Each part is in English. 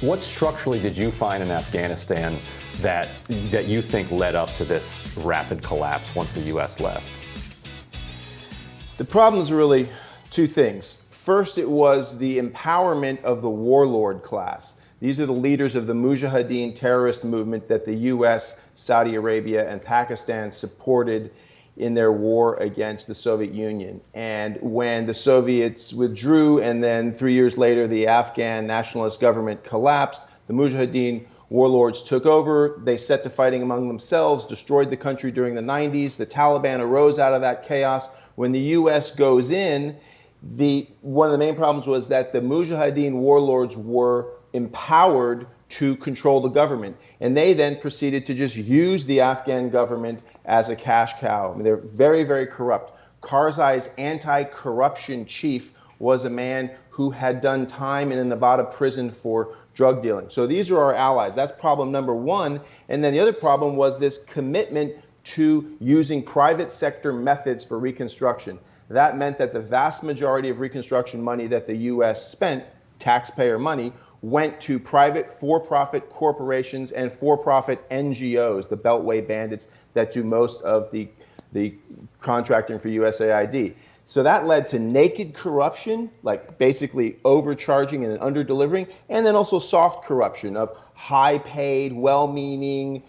What structurally did you find in Afghanistan that you think led up to this rapid collapse once the U.S. left? The problem is really two things. First, it was the empowerment of the warlord class. These are the leaders of the Mujahideen terrorist movement that the U.S., Saudi Arabia, and Pakistan supported in their war against the Soviet Union. And when the Soviets withdrew and then 3 years later the Afghan nationalist government collapsed, the Mujahideen warlords took over. They set to fighting among themselves, destroyed the country during the 90s. The Taliban arose out of that chaos. When the U.S. goes in, one of the main problems was that the Mujahideen warlords were empowered to control the government. And they then proceeded to just use the Afghan government as a cash cow. I mean, they're very, very corrupt. Karzai's anti-corruption chief was a man who had done time in a Nevada prison for drug dealing. So these are our allies. That's problem number one. And then the other problem was this commitment to using private sector methods for reconstruction. That meant that the vast majority of reconstruction money that the U.S. spent, taxpayer money, went to private for-profit corporations and for-profit NGOs, the Beltway bandits that do most of the contracting for USAID. So that led to naked corruption, like basically overcharging and under-delivering, and then also soft corruption of high-paid, well-meaning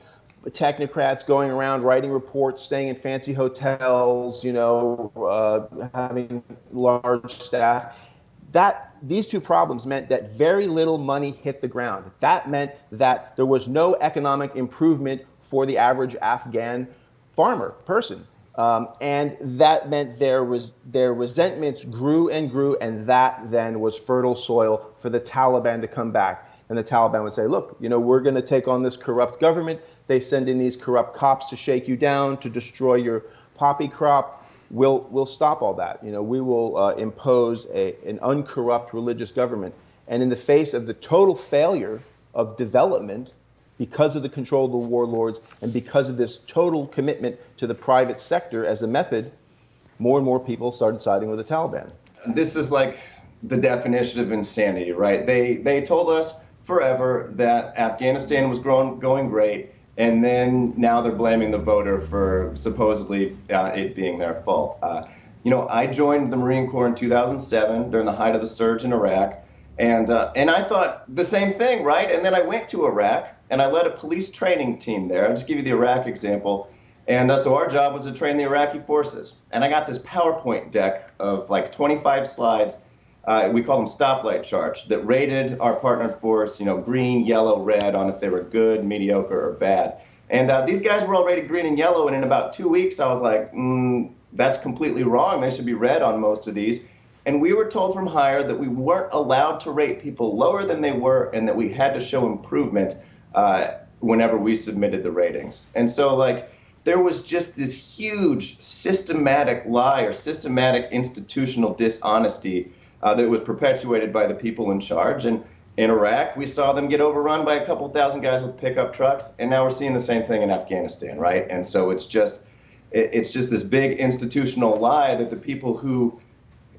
technocrats going around writing reports, staying in fancy hotels, having large staff. These two problems meant that very little money hit the ground. That meant that there was no economic improvement for the average Afghan farmer person. And that meant their resentments grew and grew, and that then was fertile soil for the Taliban to come back. And the Taliban would say, look, we're going to take on this corrupt government. They send in these corrupt cops to shake you down, to destroy your poppy crop. We'll stop all that. We will impose an uncorrupt religious government. And in the face of the total failure of development, because of the control of the warlords and because of this total commitment to the private sector as a method, more and more people started siding with the Taliban. This is like the definition of insanity, right? They told us forever that Afghanistan was going great, and then now they're blaming the voter for supposedly it being their fault. I joined the Marine Corps in 2007 during the height of the surge in Iraq, and I thought the same thing, right? And then I went to Iraq, and I led a police training team there. I'll just give you the Iraq example. And so our job was to train the Iraqi forces. And I got this PowerPoint deck of like 25 slides. We call them stoplight charts that rated our partner force, green, yellow, red on if they were good, mediocre, or bad. And these guys were all rated green and yellow. And in about 2 weeks, I was like, that's completely wrong. They should be red on most of these. And we were told from higher that we weren't allowed to rate people lower than they were, and that we had to show improvement whenever we submitted the ratings. And so there was just this huge systematic lie or systematic institutional dishonesty that was perpetuated by the people in charge. And in Iraq, we saw them get overrun by a couple thousand guys with pickup trucks, and now we're seeing the same thing in Afghanistan, right? And so it's just this big institutional lie that the people who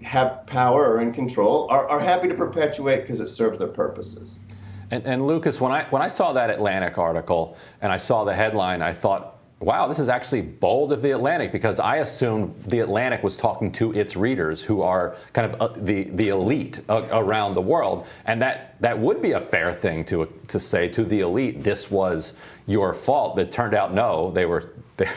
have power or in control are happy to perpetuate because it serves their purposes. And Lucas, when I saw that Atlantic article and I saw the headline, I thought, wow, this is actually bold of the Atlantic, because I assumed the Atlantic was talking to its readers who are kind of the elite around the world, and that would be a fair thing to say to the elite. This was your fault. But it turned out no,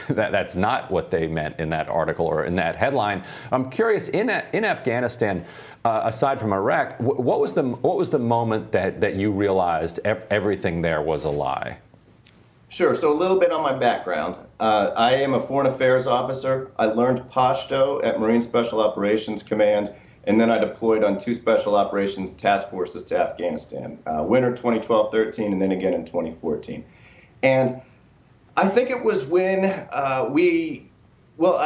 that's not what they meant in that article or in that headline. I'm curious, in Afghanistan, aside from Iraq, what was the moment that you realized everything there was a lie? Sure. So a little bit on my background. I am a foreign affairs officer. I learned Pashto at Marine Special Operations Command, and then I deployed on 2 special operations task forces to Afghanistan, winter 2012-13, and then again in 2014. And I think it was when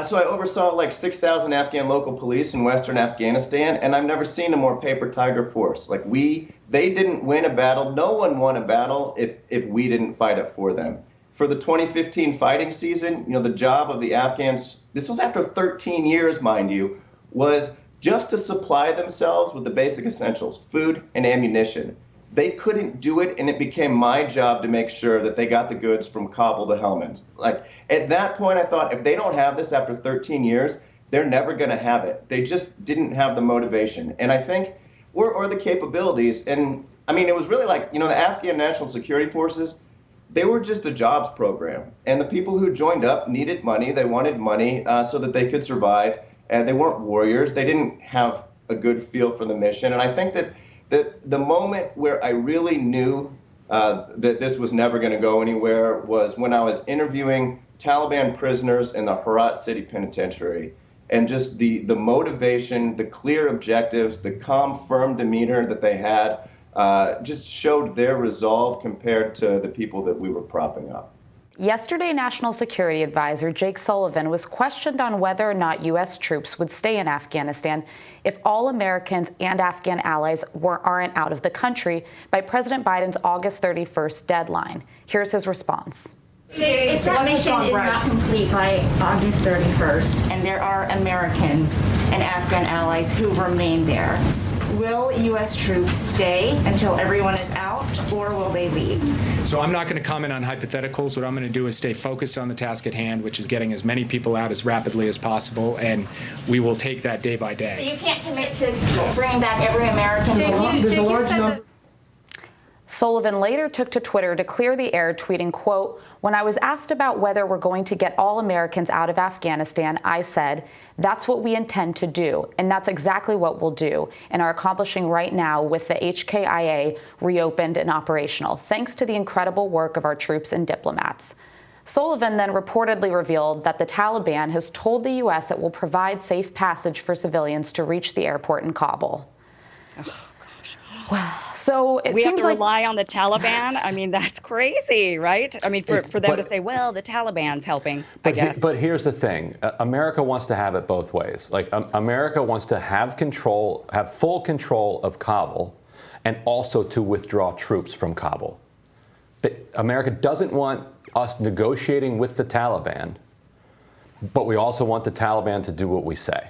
so I oversaw 6,000 Afghan local police in Western Afghanistan, and I've never seen a more paper tiger force. They didn't win a battle. No one won a battle if we didn't fight it for them. For the 2015 fighting season, the job of the Afghans, this was after 13 years, mind you, was just to supply themselves with the basic essentials, food and ammunition. they couldn't do it, and it became my job to make sure that they got the goods from Kabul to Helmand. Like, at that point, I thought, if they don't have this after 13 years, they're never going to have it. They just didn't have the motivation. And I think, or the capabilities. And I mean, it was really like, the Afghan National Security Forces, they were just a jobs program. And the people who joined up needed money. They wanted money so that they could survive. And they weren't warriors. They didn't have a good feel for the mission. And I think that the moment where I really knew that this was never going to go anywhere was when I was interviewing Taliban prisoners in the Herat City Penitentiary. And just the motivation, the clear objectives, the calm, firm demeanor that they had just showed their resolve compared to the people that we were propping up. Yesterday, National Security Advisor Jake Sullivan was questioned on whether or not U.S. troops would stay in Afghanistan if all Americans and Afghan allies aren't out of the country by President Biden's August 31st deadline. Here's his response. If that mission is not complete by August 31st, and there are Americans and Afghan allies who remain there, will U.S. troops stay until everyone is out, or will they leave? So I'm not going to comment on hypotheticals. What I'm going to do is stay focused on the task at hand, which is getting as many people out as rapidly as possible, and we will take that day by day. So you can't commit to bringing back every American. There's a large number. Sullivan later took to Twitter to clear the air, tweeting, quote, "When I was asked about whether we're going to get all Americans out of Afghanistan, I said, that's what we intend to do, and that's exactly what we'll do and are accomplishing right now with the HKIA reopened and operational, thanks to the incredible work of our troops and diplomats." Sullivan then reportedly revealed that the Taliban has told the U.S. it will provide safe passage for civilians to reach the airport in Kabul. Oh, gosh. Well, so it we seems have to like rely on the Taliban. I mean, that's crazy, right? I mean, for them to say, well, the Taliban's helping, I guess. But here's the thing. America wants to have it both ways. Like, America wants to have full control of Kabul and also to withdraw troops from Kabul. America doesn't want us negotiating with the Taliban, but we also want the Taliban to do what we say.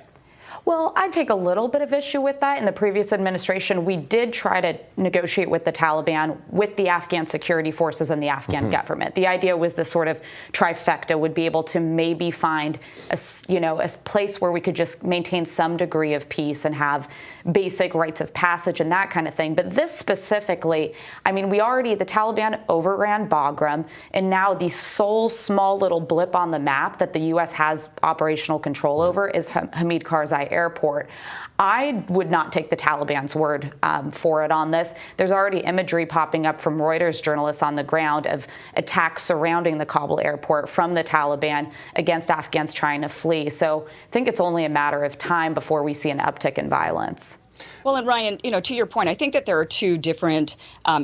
Well, I take a little bit of issue with that. In the previous administration, we did try to negotiate with the Taliban, with the Afghan security forces and the Afghan government. The idea was the sort of trifecta would be able to maybe find a place where we could just maintain some degree of peace and have basic rites of passage and that kind of thing. But this specifically, I mean, the Taliban overran Bagram, and now the sole small little blip on the map that the U.S. has operational control over is Hamid Karzai Airport. I would not take the Taliban's word for it on this. There's already imagery popping up from Reuters journalists on the ground of attacks surrounding the Kabul airport from the Taliban against Afghans trying to flee. So I think it's only a matter of time before we see an uptick in violence. Well, and Ryan, to your point, I think that there are two different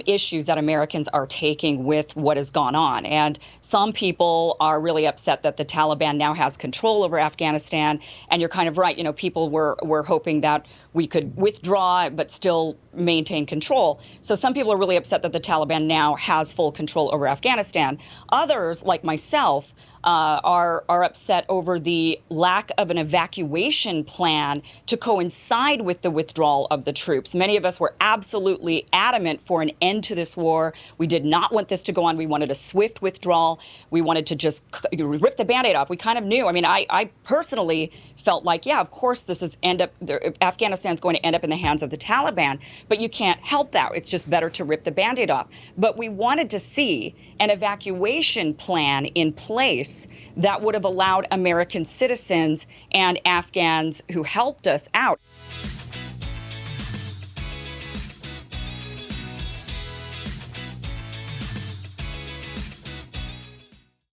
issues that Americans are taking with what has gone on. And some people are really upset that the Taliban now has control over Afghanistan. And you're kind of right. People were hoping that we could withdraw but still maintain control. So some people are really upset that the Taliban now has full control over Afghanistan. Others, like myself, are upset over the lack of an evacuation plan to coincide with the withdrawal of the troops. Many of us were absolutely adamant for an end to this war. We did not want this to go on. We wanted a swift withdrawal. We wanted to just rip the Band-Aid off. We kind of knew. I mean, I personally felt like, yeah, of course, Afghanistan's going to end up in the hands of the Taliban, but you can't help that. It's just better to rip the Band-Aid off. But we wanted to see an evacuation plan in place that would have allowed American citizens and Afghans who helped us out